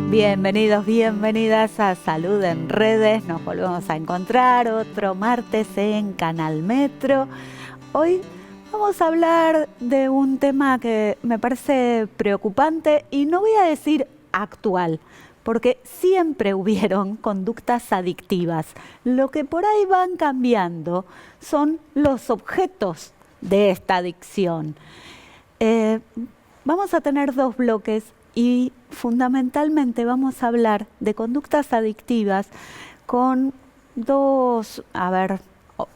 Bienvenidos, bienvenidas a Salud en Redes. Nos volvemos a encontrar otro martes en Canal Metro. Hoy vamos a hablar de un tema que me parece preocupante y no voy a decir actual, porque siempre hubieron conductas adictivas. Lo que por ahí van cambiando son los objetos de esta adicción. Vamos a tener dos bloques y fundamentalmente vamos a hablar de conductas adictivas con dos,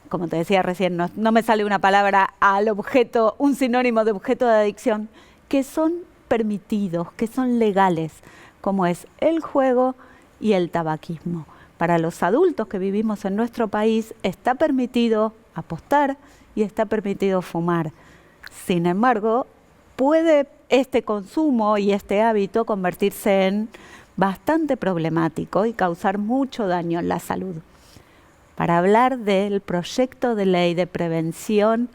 como te decía recién, no me sale una palabra al objeto, un sinónimo de objeto de adicción, que son permitidos, que son legales, como es el juego y el tabaquismo. Para los adultos que vivimos en nuestro país está permitido apostar y está permitido fumar. Sin embargo, puede este consumo y este hábito convertirse en bastante problemático y causar mucho daño en la salud. Para hablar del proyecto de ley de prevención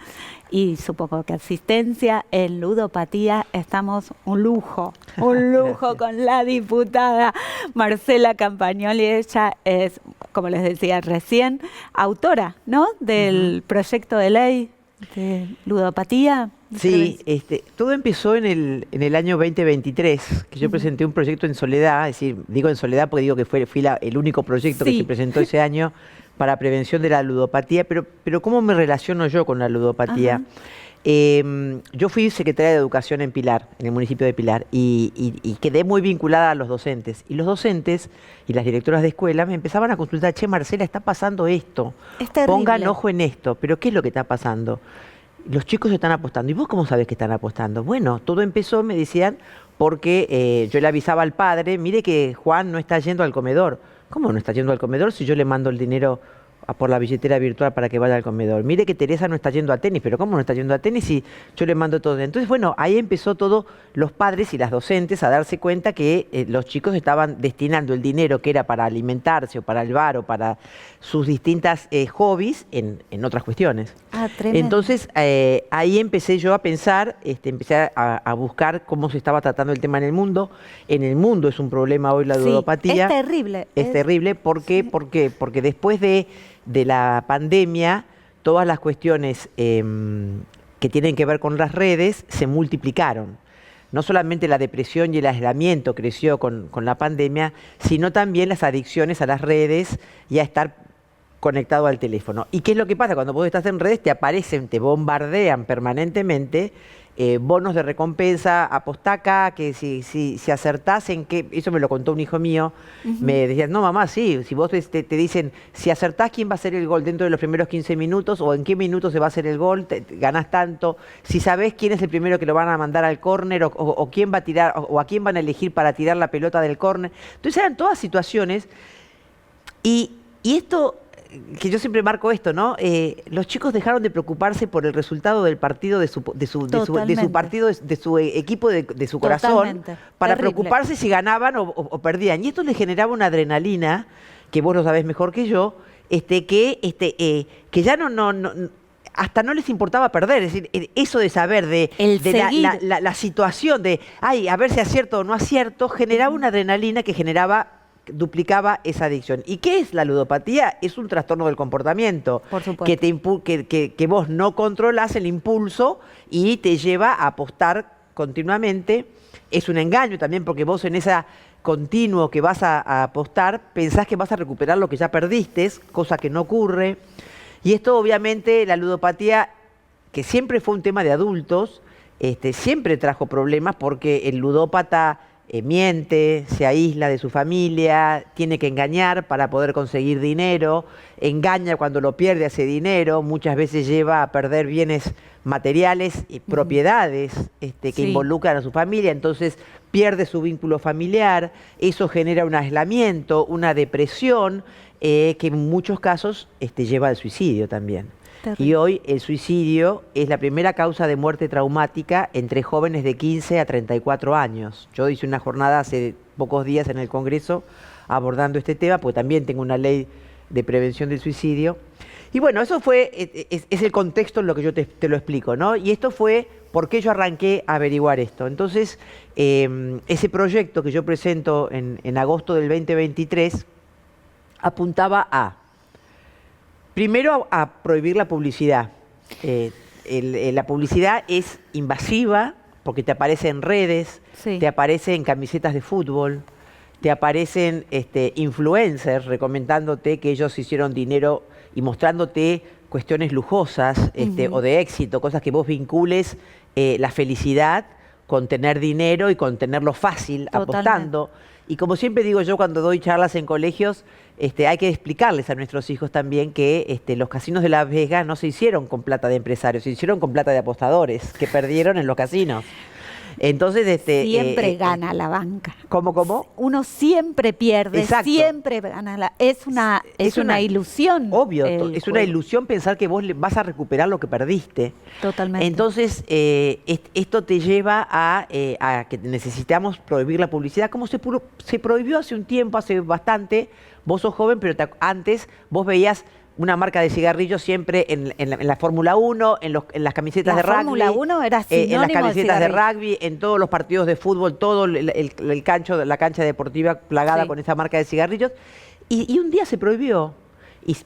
y supongo que asistencia en ludopatía, estamos un lujo con la diputada Marcela Campagnoli. Ella es, como les decía recién, autora, ¿no?, del proyecto de ley de ludopatía. Sí, todo empezó en el año 2023, que yo presenté un proyecto en soledad, es decir, digo en soledad porque digo que fui el único proyecto que se presentó ese año para prevención de la ludopatía, pero ¿cómo me relaciono yo con la ludopatía? Yo fui secretaria de Educación en Pilar, en el municipio de Pilar, y quedé muy vinculada a los docentes. Y los docentes y las directoras de escuela me empezaban a consultar: che, Marcela, está pasando esto, pongan ojo en esto, pero ¿qué es lo que está pasando? Los chicos están apostando. ¿Y vos cómo sabés que están apostando? Bueno, todo empezó, me decían, porque yo le avisaba al padre: mire que Juan no está yendo al comedor. ¿Cómo no está yendo al comedor si yo le mando el dinero por la billetera virtual para que vaya al comedor? Mire que Teresa no está yendo a tenis. ¿Pero cómo no está yendo a tenis si yo le mando todo? Entonces, bueno, ahí empezó todo, los padres y las docentes a darse cuenta que los chicos estaban destinando el dinero que era para alimentarse o para el bar o para sus distintas hobbies en otras cuestiones. Tremendo. Entonces, ahí empecé yo a pensar, empecé a buscar cómo se estaba tratando el tema en el mundo. En el mundo es un problema hoy la ludopatía. Es terrible. Es terrible. ¿Por qué? Sí. ¿Por qué? Porque después de la pandemia, todas las cuestiones que tienen que ver con las redes se multiplicaron. No solamente la depresión y el aislamiento creció con la pandemia, sino también las adicciones a las redes y a estar conectado al teléfono. ¿Y qué es lo que pasa? Cuando vos estás en redes te aparecen, te bombardean permanentemente bonos de recompensa, apostá acá, que si acertás en qué, eso me lo contó un hijo mío, me decían: no, mamá, sí, si vos te dicen, si acertás quién va a hacer el gol dentro de los primeros 15 minutos o en qué minutos se va a hacer el gol, ganás tanto, si sabés quién es el primero que lo van a mandar al córner o quién va a tirar, o a quién van a elegir para tirar la pelota del córner. Entonces eran todas situaciones y esto, que yo siempre marco esto, ¿no? Los chicos dejaron de preocuparse por el resultado del partido de su partido, de su equipo, de su corazón, para preocuparse si ganaban o perdían. Y esto les generaba una adrenalina, que vos lo sabés mejor que yo, que ya hasta no les importaba perder. Es decir, eso de saber de la situación de, a ver si acierto o no acierto, generaba una adrenalina que duplicaba esa adicción. ¿Y qué es la ludopatía? Es un trastorno del comportamiento. Por supuesto. Que vos no controlás el impulso y te lleva a apostar continuamente. Es un engaño también, porque vos en ese continuo que vas a apostar pensás que vas a recuperar lo que ya perdiste, cosa que no ocurre. Y esto, obviamente, la ludopatía, que siempre fue un tema de adultos, siempre trajo problemas, porque el ludópata miente, se aísla de su familia, tiene que engañar para poder conseguir dinero, engaña cuando lo pierde ese dinero, muchas veces lleva a perder bienes materiales y propiedades que involucran a su familia, entonces pierde su vínculo familiar, eso genera un aislamiento, una depresión, que en muchos casos lleva al suicidio también. Terrible. Y hoy el suicidio es la primera causa de muerte traumática entre jóvenes de 15 a 34 años. Yo hice una jornada hace pocos días en el Congreso abordando este tema, porque también tengo una ley de prevención del suicidio. Y bueno, eso fue, es el contexto en lo que yo te lo explico, ¿no? Y esto fue por qué yo arranqué a averiguar esto. Entonces, ese proyecto que yo presento en agosto del 2023 apuntaba primero a prohibir la publicidad. La publicidad es invasiva porque te aparece en redes, Sí. te aparece en camisetas de fútbol, te aparecen influencers recomendándote que ellos hicieron dinero y mostrándote cuestiones lujosas o de éxito, cosas que vos vincules la felicidad con tener dinero y con tenerlo fácil, Totalmente. apostando. Y como siempre digo yo cuando doy charlas en colegios, hay que explicarles a nuestros hijos también que los casinos de Las Vegas no se hicieron con plata de empresarios, se hicieron con plata de apostadores que perdieron en los casinos. Entonces, siempre gana la banca. ¿Cómo? Uno siempre pierde, Exacto. siempre gana. Es una ilusión. Obvio, el es una juego. ilusión pensar que vos vas a recuperar lo que perdiste. Totalmente. Entonces, esto te lleva a que necesitamos prohibir la publicidad, como se prohibió hace un tiempo, hace bastante. Vos sos joven, pero antes vos veías una marca de cigarrillos siempre en la Fórmula 1, en las camisetas de rugby. La Fórmula 1 era sinónimo en las camisetas de cigarrillo. rugby, en todos los partidos de fútbol, todo la cancha deportiva plagada Sí. con esa marca de cigarrillos. Y un día se prohibió. Y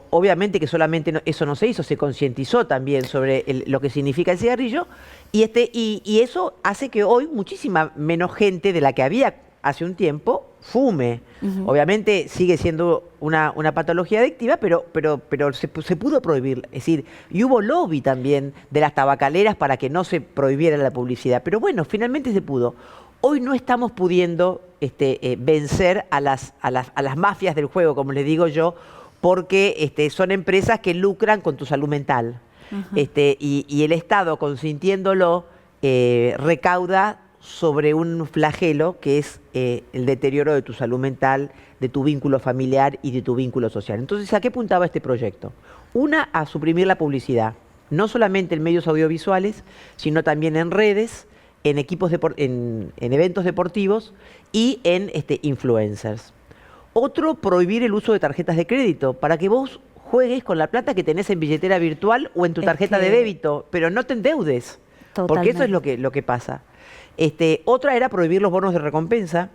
obviamente que solamente eso no se hizo, se concientizó también sobre lo que significa el cigarrillo. Y eso hace que hoy muchísima menos gente de la que había hace un tiempo fume. Obviamente sigue siendo una patología adictiva, pero se pudo prohibir. Es decir, y hubo lobby también de las tabacaleras para que no se prohibiera la publicidad. Pero bueno, finalmente se pudo. Hoy no estamos pudiendo vencer a las mafias del juego, como les digo yo, porque son empresas que lucran con tu salud mental. Y el Estado, consintiéndolo, recauda sobre un flagelo que es el deterioro de tu salud mental, de tu vínculo familiar y de tu vínculo social. Entonces, ¿a qué apuntaba este proyecto? Una, a suprimir la publicidad, no solamente en medios audiovisuales, sino también en redes, en eventos deportivos y en influencers. Otro, prohibir el uso de tarjetas de crédito para que vos juegues con la plata que tenés en billetera virtual o en tu tarjeta de débito, pero no te endeudes, porque eso es lo que pasa. Otra era prohibir los bonos de recompensa.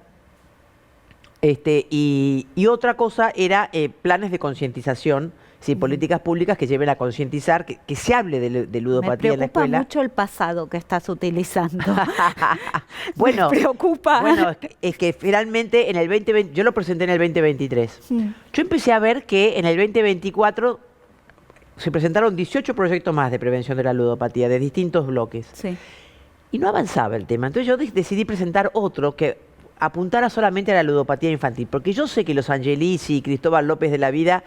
Y otra cosa era planes de concientización, políticas públicas que lleven a concientizar, que se hable de ludopatía en la escuela. Me preocupa mucho el pasado que estás utilizando. Bueno, me preocupa. Bueno, es que finalmente en el 2020, yo lo presenté en el 2023. Yo empecé a ver que en el 2024 se presentaron 18 proyectos más de prevención de la ludopatía, de distintos bloques. Sí. Y no avanzaba el tema. Entonces yo decidí presentar otro que apuntara solamente a la ludopatía infantil, porque yo sé que los Angelici y Cristóbal López de la vida,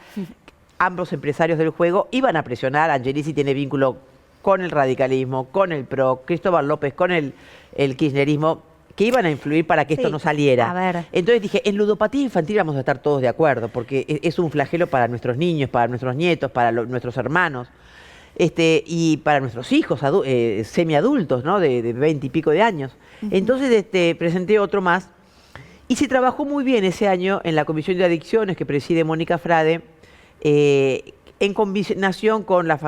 ambos empresarios del juego, iban a presionar. Angelici tiene vínculo con el radicalismo, con el PRO, Cristóbal López con el kirchnerismo, que iban a influir para que esto no saliera. A ver. Entonces dije, en ludopatía infantil vamos a estar todos de acuerdo, porque es un flagelo para nuestros niños, para nuestros nietos, para nuestros hermanos. Y para nuestros hijos semiadultos, ¿no? de 20 y pico de años. Entonces presenté otro más y se trabajó muy bien ese año en la Comisión de Adicciones que preside Mónica Frade, en combinación con la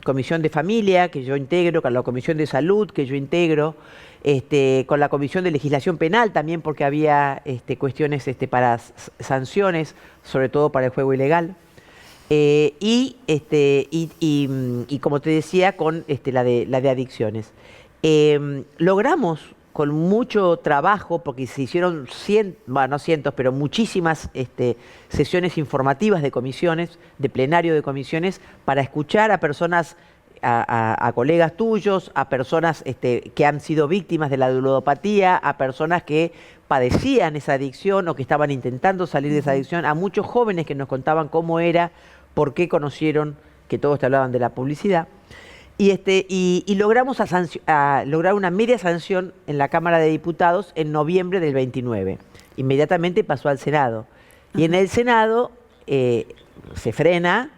Comisión de Familia que yo integro, con la Comisión de Salud que yo integro, con la Comisión de Legislación Penal también, porque había cuestiones para sanciones, sobre todo para el juego ilegal. Y como te decía, con la de adicciones. Logramos con mucho trabajo, porque se hicieron no cientos, pero muchísimas sesiones informativas de comisiones, de plenario de comisiones, para escuchar a personas, a colegas tuyos, a personas que han sido víctimas de la ludopatía, a personas que padecían esa adicción o que estaban intentando salir de esa adicción, a muchos jóvenes que nos contaban cómo era, por qué conocieron, que todos te hablaban de la publicidad. Y logramos lograr una media sanción en la Cámara de Diputados en noviembre del 29. Inmediatamente pasó al Senado. Y en el Senado se frena.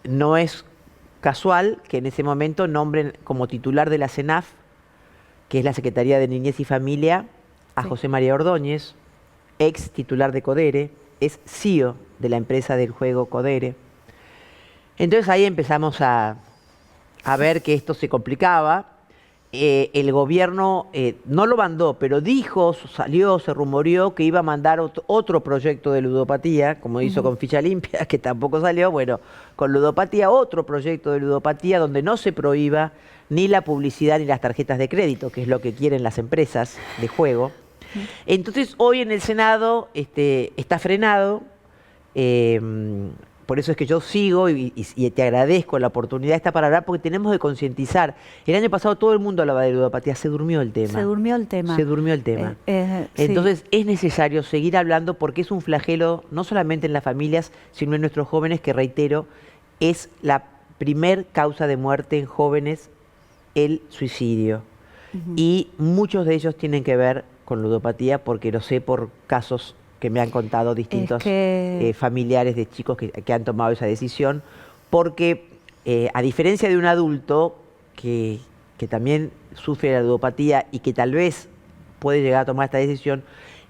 No es casual que en ese momento nombren como titular de la CENAF, que es la Secretaría de Niñez y Familia, a José María Ordóñez, ex titular de CODERE, es CEO de la empresa del juego Codere. Entonces ahí empezamos a ver que esto se complicaba. El gobierno no lo mandó, pero dijo, salió, se rumoreó que iba a mandar otro proyecto de ludopatía, como hizo con Ficha Limpia, que tampoco salió. Bueno, con ludopatía, otro proyecto de ludopatía donde no se prohíba ni la publicidad ni las tarjetas de crédito, que es lo que quieren las empresas de juego. Entonces, hoy en el Senado está frenado. Por eso es que yo sigo y te agradezco la oportunidad esta para hablar, porque tenemos que concientizar. El año pasado todo el mundo hablaba de ludopatía, se durmió el tema. Se durmió el tema. Se durmió el tema. Entonces sí. es necesario seguir hablando, porque es un flagelo no solamente en las familias, sino en nuestros jóvenes, que reitero, es la primer causa de muerte en jóvenes, el suicidio. Y muchos de ellos tienen que ver con ludopatía, porque lo sé por casos que me han contado distintos familiares de chicos que han tomado esa decisión, porque a diferencia de un adulto que también sufre la ludopatía y que tal vez puede llegar a tomar esta decisión,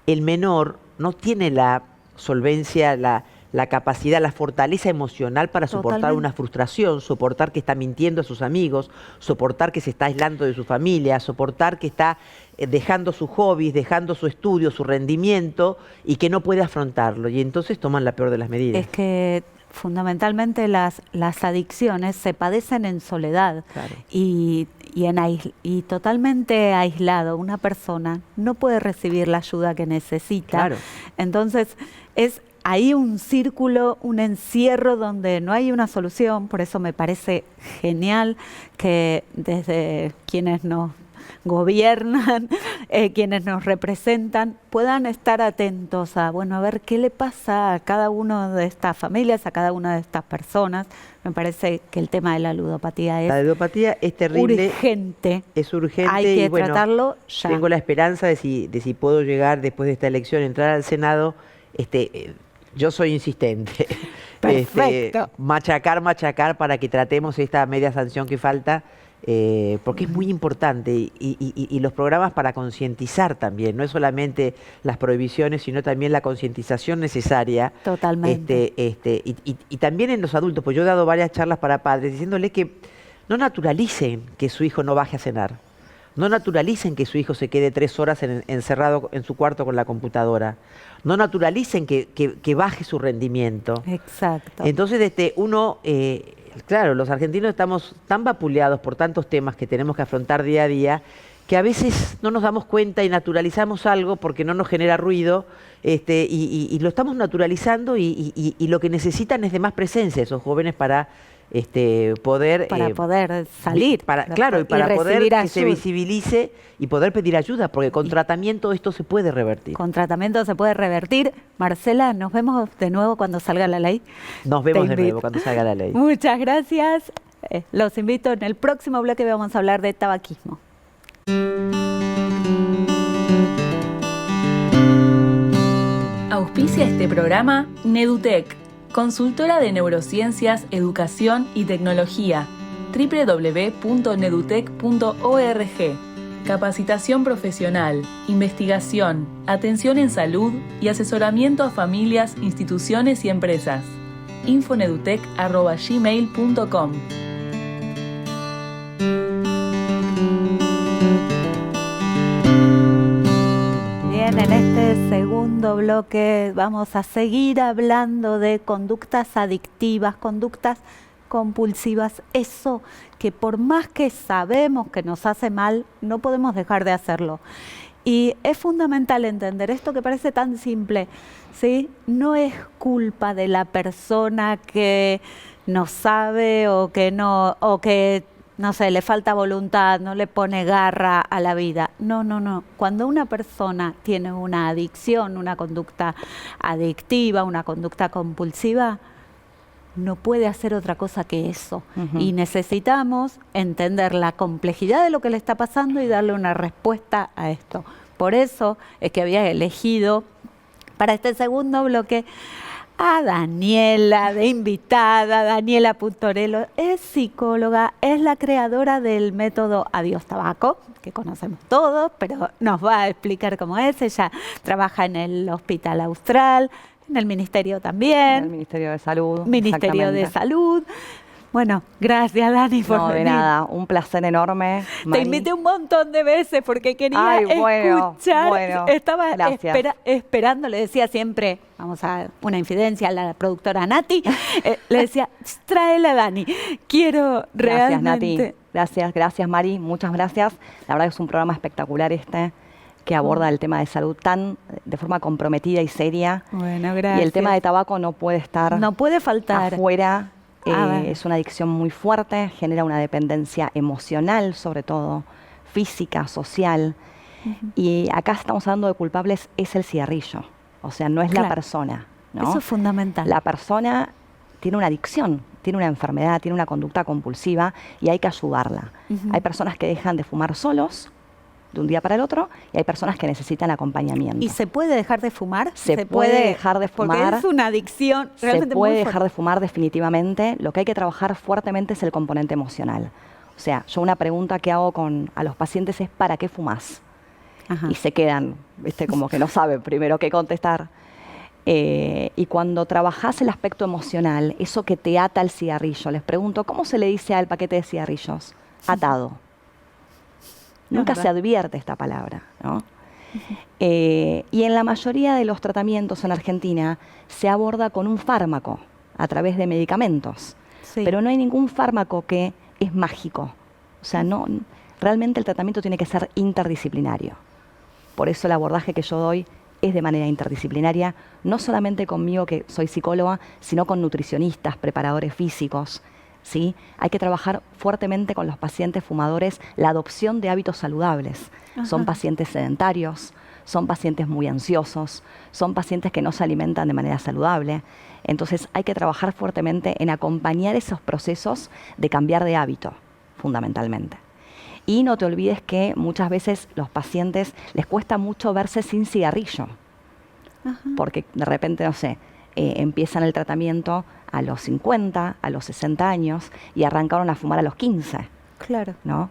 el menor no tiene la solvencia, la capacidad, la fortaleza emocional para soportar una frustración, soportar que está mintiendo a sus amigos, soportar que se está aislando de su familia, soportar que está dejando sus hobbies, dejando su estudio, su rendimiento, y que no puede afrontarlo. Y entonces toman la peor de las medidas. Es que fundamentalmente las adicciones se padecen en soledad. Claro. Y totalmente aislado. Una persona no puede recibir la ayuda que necesita. Claro. Entonces es ahí un círculo, un encierro donde no hay una solución. Por eso me parece genial que desde quienes nos gobiernan, quienes nos representan, puedan estar atentos a, bueno, a ver qué le pasa a cada una de estas familias, a cada una de estas personas. Me parece que el tema de la ludopatía es... La ludopatía es terrible. Urgente. Es urgente. Hay que tratarlo ya. Tengo la esperanza de si puedo llegar después de esta elección, entrar al Senado. Yo soy insistente. Perfecto. Machacar para que tratemos esta media sanción que falta, porque es muy importante, y los programas para concientizar también, no es solamente las prohibiciones, sino también la concientización necesaria. Totalmente. Y también en los adultos, pues yo he dado varias charlas para padres diciéndole que no naturalicen que su hijo no baje a cenar. No naturalicen que su hijo se quede 3 horas encerrado en su cuarto con la computadora. No naturalicen que baje su rendimiento. Exacto. Entonces, claro, los argentinos estamos tan vapuleados por tantos temas que tenemos que afrontar día a día, que a veces no nos damos cuenta y naturalizamos algo porque no nos genera ruido, y lo estamos naturalizando, y lo que necesitan es de más presencia esos jóvenes para poder salir, claro, y para poder que se visibilice y poder pedir ayuda, porque con tratamiento esto se puede revertir. Con tratamiento se puede revertir. Marcela, nos vemos de nuevo cuando salga la ley. Nos vemos de nuevo cuando salga la ley. Muchas gracias. Los invito, en el próximo bloque vamos a hablar de tabaquismo. Auspicia este programa Nedutec, consultora de neurociencias, educación y tecnología. www.nedutec.org. Capacitación profesional, investigación, atención en salud y asesoramiento a familias, instituciones y empresas. infonedutec@gmail.com. Bien, en este segundo bloque vamos a seguir hablando de conductas adictivas, conductas compulsivas, eso que por más que sabemos que nos hace mal, no podemos dejar de hacerlo. Y es fundamental entender esto que parece tan simple, ¿sí? No es culpa de la persona que no sabe o que no sé, le falta voluntad, no le pone garra a la vida. No, no, no. Cuando una persona tiene una adicción, una conducta adictiva, una conducta compulsiva, no puede hacer otra cosa que eso. Y necesitamos entender la complejidad de lo que le está pasando y darle una respuesta a esto. Por eso es que había elegido para este segundo bloque a Daniela de invitada. Daniela Puntorello es psicóloga, es la creadora del método Adiós Tabaco, que conocemos todos, pero nos va a explicar cómo es. Ella trabaja en el Hospital Austral, en el Ministerio En también. el Ministerio de Salud. Ministerio de exactamente. Salud. Bueno, gracias Dani por No, de venir. nada, un placer enorme. Te Mari. invité un montón de veces porque quería Ay, bueno, escuchar. bueno, Estaba gracias. esperando, le decía siempre, vamos a una infidencia a la productora Nati, le decía, tráela Dani, quiero Gracias, realmente... Nati. Gracias, Mari. Muchas gracias. La verdad que es un programa espectacular que aborda el tema de salud de forma comprometida y seria. Bueno, gracias. Y el tema de tabaco no puede estar No puede faltar. afuera. A ver. Es una adicción muy fuerte, genera una dependencia emocional, sobre todo, física, social. Y acá estamos hablando de culpables, es el cigarrillo. O sea, no es Claro. la persona, ¿no? Eso es fundamental. La persona tiene una adicción, tiene una enfermedad, tiene una conducta compulsiva y hay que ayudarla. Hay personas que dejan de fumar solos de un día para el otro y hay personas que necesitan acompañamiento. ¿Y se puede dejar de fumar? Se puede dejar de fumar. Porque es una adicción Se realmente puede muy dejar de fumar definitivamente. Lo que hay que trabajar fuertemente es el componente emocional. O sea, yo una pregunta que hago a los pacientes es ¿para qué fumas? Ajá. Y se quedan, ¿viste? Como que no saben primero qué contestar. Y cuando trabajás el aspecto emocional, eso que te ata al cigarrillo, les pregunto, ¿cómo se le dice al paquete de cigarrillos? Atado. Nunca verdad. se advierte esta palabra, ¿no? Y en la mayoría de los tratamientos en Argentina se aborda con un fármaco, a través de medicamentos. Sí. Pero no hay ningún fármaco que es mágico. O sea, realmente el tratamiento tiene que ser interdisciplinario. Por eso el abordaje que yo doy es de manera interdisciplinaria, no solamente conmigo, que soy psicóloga, sino con nutricionistas, preparadores físicos, ¿sí? Hay que trabajar fuertemente con los pacientes fumadores la adopción de hábitos saludables. Son pacientes sedentarios, son pacientes muy ansiosos, son pacientes que no se alimentan de manera saludable. Entonces hay que trabajar fuertemente en acompañar esos procesos de cambiar de hábito, fundamentalmente. Y no te olvides que muchas veces los pacientes les cuesta mucho verse sin cigarrillo, porque de repente, no sé, empiezan el tratamiento a los 50, a los 60 años y arrancaron a fumar a los 15, Claro. ¿no?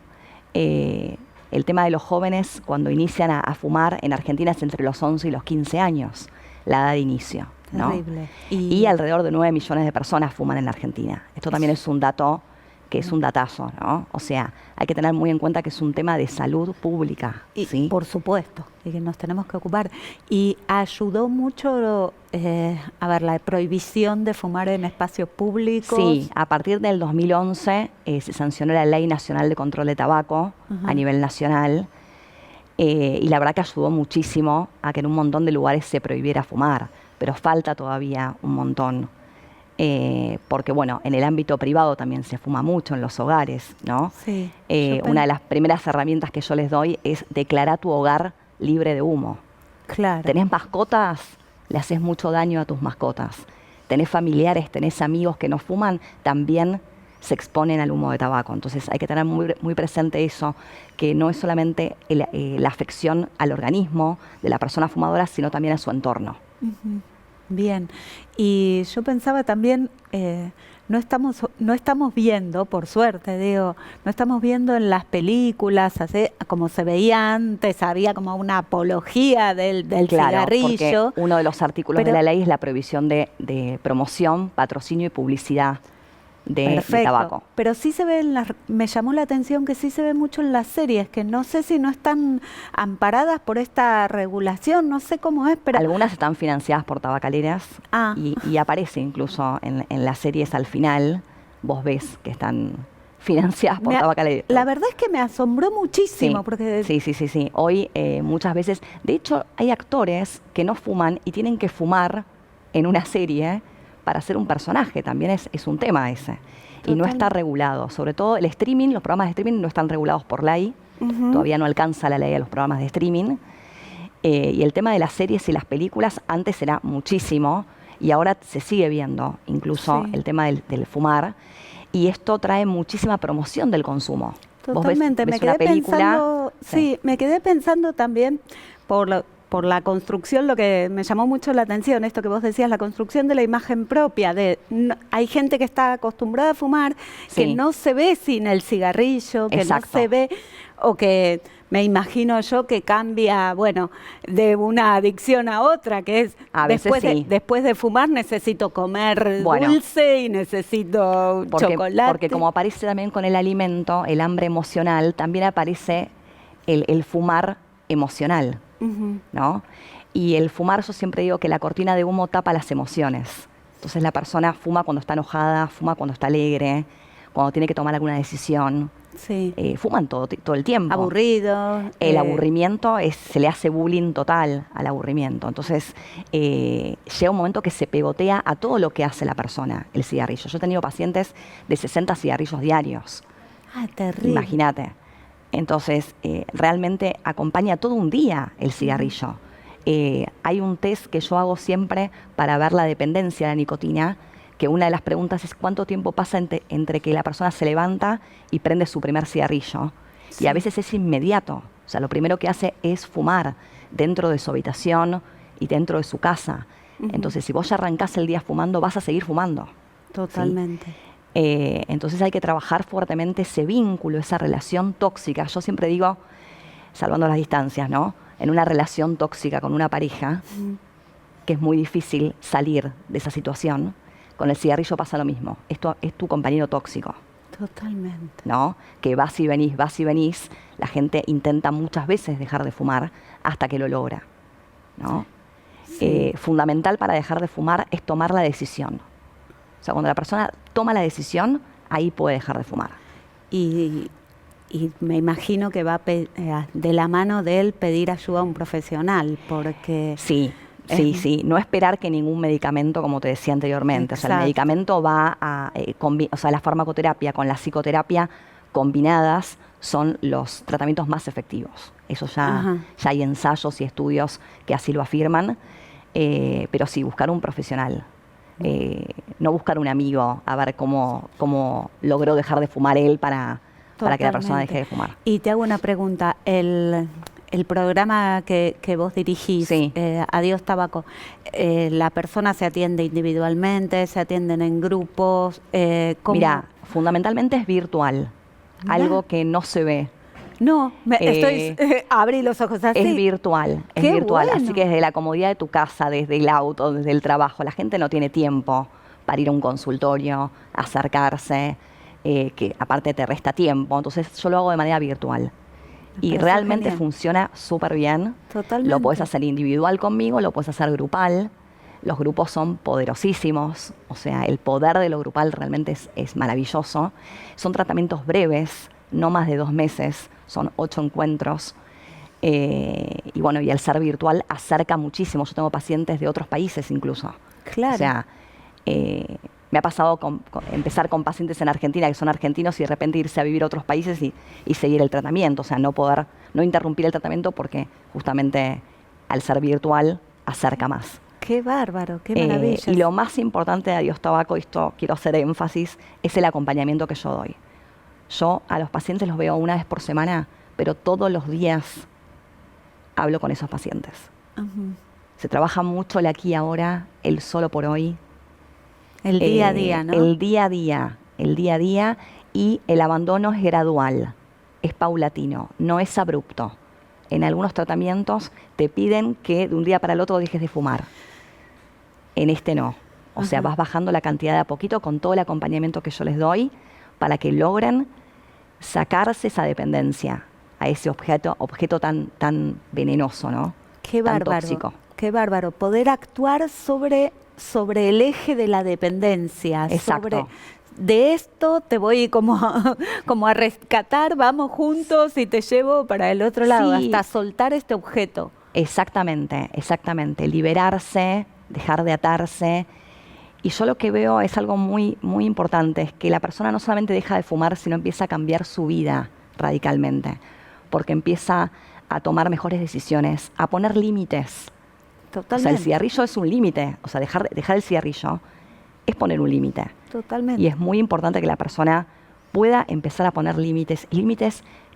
El tema de los jóvenes cuando inician a fumar en Argentina es entre los 11 y los 15 años, la edad de inicio, ¿no? Terrible. Y alrededor de 9 millones de personas fuman en la Argentina. Esto también es un dato que es un datazo, ¿no? O sea, hay que tener muy en cuenta que es un tema de salud pública, Y, ¿sí? por supuesto, y que nos tenemos que ocupar. Y ayudó mucho, la prohibición de fumar en espacios públicos. Sí, a partir del 2011 se sancionó la Ley Nacional de Control de Tabaco a nivel nacional y la verdad que ayudó muchísimo a que en un montón de lugares se prohibiera fumar, pero falta todavía un montón. Porque bueno, en el ámbito privado también se fuma mucho en los hogares, ¿no? Sí. Una de las primeras herramientas que yo les doy es declarar tu hogar libre de humo. Claro. ¿Tenés mascotas? Le haces mucho daño a tus mascotas. ¿Tenés familiares, tenés amigos que no fuman? También se exponen al humo de tabaco. Entonces hay que tener muy, muy presente eso, que no es solamente la afección al organismo de la persona fumadora, sino también a su entorno. Bien. Y yo pensaba también, no estamos viendo, por suerte, digo, no estamos viendo en las películas, como se veía antes, había como una apología del Claro, cigarrillo. porque uno de los artículos de la ley es la prohibición de promoción, patrocinio y publicidad de tabaco. Pero sí se ve me llamó la atención que sí se ve mucho en las series, que no sé si no están amparadas por esta regulación, no sé cómo es, pero... Algunas están financiadas por tabacaleras y aparece incluso en las series al final, vos ves que están financiadas por tabacaleras. La verdad es que me asombró muchísimo. Sí, porque sí. Hoy muchas veces, de hecho hay actores que no fuman y tienen que fumar en una serie para ser un personaje, también es un tema ese. Total. Y no está regulado, sobre todo el streaming, los programas de streaming no están regulados por ley, todavía no alcanza la ley a los programas de streaming. Y el tema de las series y las películas antes era muchísimo y ahora se sigue viendo incluso el tema del fumar y esto trae muchísima promoción del consumo. Totalmente, Vos ves una película, me quedé pensando también por por la construcción, lo que me llamó mucho la atención, esto que vos decías, la construcción de la imagen propia. Hay gente que está acostumbrada a fumar, Sí. que no se ve sin el cigarrillo, que Exacto. no se ve, o que me imagino yo que cambia, bueno, de una adicción a otra, que es A veces sí. después de fumar necesito comer Bueno. dulce y necesito chocolate. Porque como aparece también con el alimento, el hambre emocional, también aparece el fumar emocional, Ujú. ¿no? Y el fumar, yo siempre digo que la cortina de humo tapa las emociones. Entonces la persona fuma cuando está enojada, fuma cuando está alegre, cuando tiene que tomar alguna decisión. Sí. Fuman todo el tiempo. Aburrido. El aburrimiento se le hace bullying total al aburrimiento. Entonces, llega un momento que se pegotea a todo lo que hace la persona, el cigarrillo. Yo he tenido pacientes de 60 cigarrillos diarios. Ah, terrible. Imagínate. Entonces, realmente acompaña todo un día el cigarrillo. Hay un test que yo hago siempre para ver la dependencia de la nicotina, que una de las preguntas es cuánto tiempo pasa entre que la persona se levanta y prende su primer cigarrillo. Sí. Y a veces es inmediato. O sea, lo primero que hace es fumar dentro de su habitación y dentro de su casa. Entonces, si vos ya arrancás el día fumando, vas a seguir fumando. Totalmente. Entonces hay que trabajar fuertemente ese vínculo, esa relación tóxica. Yo siempre digo, salvando las distancias, ¿no? En una relación tóxica con una pareja, que es muy difícil salir de esa situación, con el cigarrillo pasa lo mismo. Esto es tu compañero tóxico, Totalmente. ¿no? Que vas y venís. La gente intenta muchas veces dejar de fumar hasta que lo logra, ¿no? Sí. Fundamental para dejar de fumar es tomar la decisión. O sea, cuando la persona toma la decisión, ahí puede dejar de fumar. Y me imagino que va de la mano de él pedir ayuda a un profesional, porque... Sí. No esperar que ningún medicamento, como te decía anteriormente, o sea, el Exacto. medicamento va a, o sea, la farmacoterapia con la psicoterapia combinadas son los tratamientos más efectivos. Eso Ajá. ya hay ensayos y estudios que así lo afirman, pero sí, buscar un profesional. No buscar un amigo a ver cómo logró dejar de fumar él para que la persona deje de fumar. Y te hago una pregunta, el programa que vos dirigís, Sí. Adiós Tabaco, ¿la persona se atiende individualmente, se atienden en grupos? ¿Cómo? Mira, fundamentalmente es virtual, Mirá. algo que no se ve. No, abrí los ojos así. Es virtual, Qué virtual. bueno. Así que desde la comodidad de tu casa, desde el auto, desde el trabajo, la gente no tiene tiempo para ir a un consultorio, acercarse, que aparte te resta tiempo. Entonces yo lo hago de manera virtual. Me Y parece realmente genial. funciona súper bien. Totalmente. Lo puedes hacer individual conmigo, lo puedes hacer grupal. Los grupos son poderosísimos, o sea, el poder de lo grupal realmente es maravilloso. Son tratamientos breves, no más de 2 meses, son 8 encuentros. Y bueno, y al ser virtual acerca muchísimo. Yo tengo pacientes de otros países incluso. Claro. O sea, me ha pasado empezar con pacientes en Argentina que son argentinos y de repente irse a vivir a otros países y seguir el tratamiento. O sea, no interrumpir el tratamiento porque justamente al ser virtual acerca más. Qué bárbaro, qué maravilla. Y lo más importante de Adiós Tabaco, y esto quiero hacer énfasis, es el acompañamiento que yo doy. Yo a los pacientes los veo una vez por semana, pero todos los días hablo con esos pacientes. Ujú. Se trabaja mucho el aquí y ahora, el solo por hoy. El día a día, ¿no? El día a día, y el abandono es gradual, es paulatino, no es abrupto. En algunos tratamientos te piden que de un día para el otro dejes de fumar. En este no. O sea, Ajá. vas bajando la cantidad de a poquito con todo el acompañamiento que yo les doy para que logren sacarse esa dependencia a ese objeto tan venenoso, ¿no? Qué Tan bárbaro. tóxico. Qué bárbaro. Poder actuar sobre el eje de la dependencia. Exacto. De esto te voy como a rescatar, vamos juntos y te llevo para el otro lado, Sí. hasta soltar este objeto. Exactamente. Liberarse, dejar de atarse. Y yo lo que veo es algo muy, muy importante, es que la persona no solamente deja de fumar, sino empieza a cambiar su vida radicalmente, porque empieza a tomar mejores decisiones, a poner límites. O sea, Totalmente. el cigarrillo es un límite, o sea, dejar el cigarrillo es poner un límite. Totalmente. Y es muy importante que la persona pueda empezar a poner límites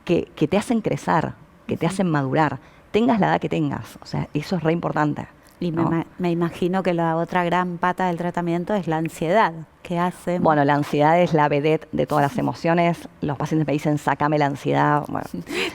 que te hacen crecer, que te hacen madurar, tengas la edad que tengas. O sea, eso es re importante. Y ¿no? me imagino que la otra gran pata del tratamiento es la ansiedad, que hace... Bueno, la ansiedad es la vedette de todas las emociones. Los pacientes me dicen, sácame la ansiedad. Bueno,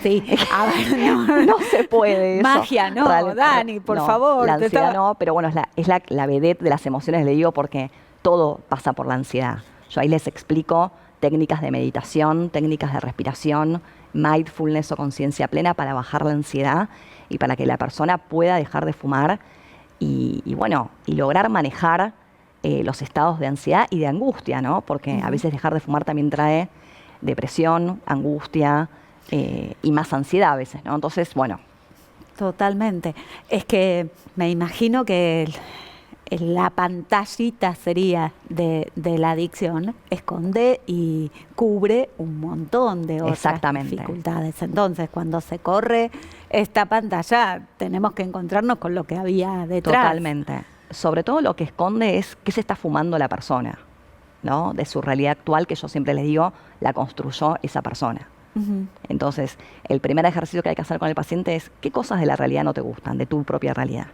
sí, a ver, no se puede eso. Magia, no, Dani, por favor. La ansiedad no, pero bueno, es la vedette de las emociones, le digo, porque todo pasa por la ansiedad. Yo ahí les explico técnicas de meditación, técnicas de respiración, mindfulness o conciencia plena para bajar la ansiedad y para que la persona pueda dejar de fumar y bueno, y lograr manejar los estados de ansiedad y de angustia, ¿no? Porque a veces dejar de fumar también trae depresión, angustia y más ansiedad a veces, ¿no? Entonces, bueno. Totalmente. Es que me imagino que la pantallita sería de la adicción, esconde y cubre un montón de otras dificultades. Entonces, cuando se corre esta pantalla, tenemos que encontrarnos con lo que había detrás. Totalmente. Sobre todo lo que esconde es qué se está fumando la persona, ¿no? De su realidad actual, que yo siempre les digo, la construyó esa persona. Entonces, el primer ejercicio que hay que hacer con el paciente es qué cosas de la realidad no te gustan, de tu propia realidad.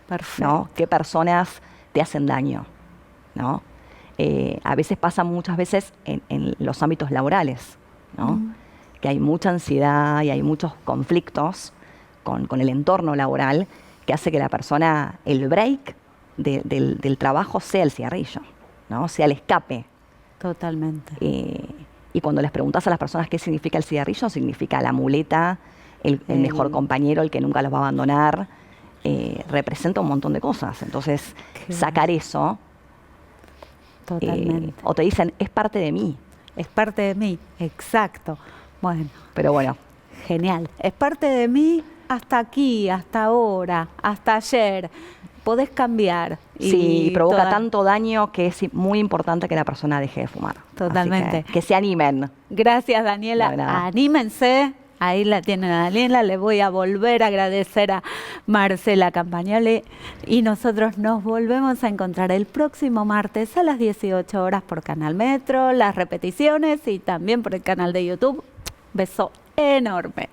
Perfecto. ¿No? ¿Qué personas te hacen daño? ¿No? A veces pasa muchas veces en los ámbitos laborales, ¿no? Que hay mucha ansiedad y hay muchos conflictos con el entorno laboral que hace que la persona, el break del trabajo sea el cigarrillo, ¿no? Sea el escape. Totalmente. Y cuando les preguntas a las personas qué significa el cigarrillo, significa la muleta, el mejor compañero, el que nunca los va a abandonar. Representa un montón de cosas. Entonces, sacar eso. Totalmente. O te dicen, es parte de mí. Es parte de mí, exacto. Bueno. Pero bueno. Genial. Es parte de mí hasta aquí, hasta ahora, hasta ayer. Podés cambiar. Sí, provoca tanto daño que es muy importante que la persona deje de fumar. Totalmente. Que se animen. Gracias, Daniela. Anímense. Ahí la tienen a Daniela. Le voy a volver a agradecer a Marcela Campagnoli. Y nosotros nos volvemos a encontrar el próximo martes a las 18 horas por Canal Metro, las repeticiones y también por el canal de YouTube. Beso enorme.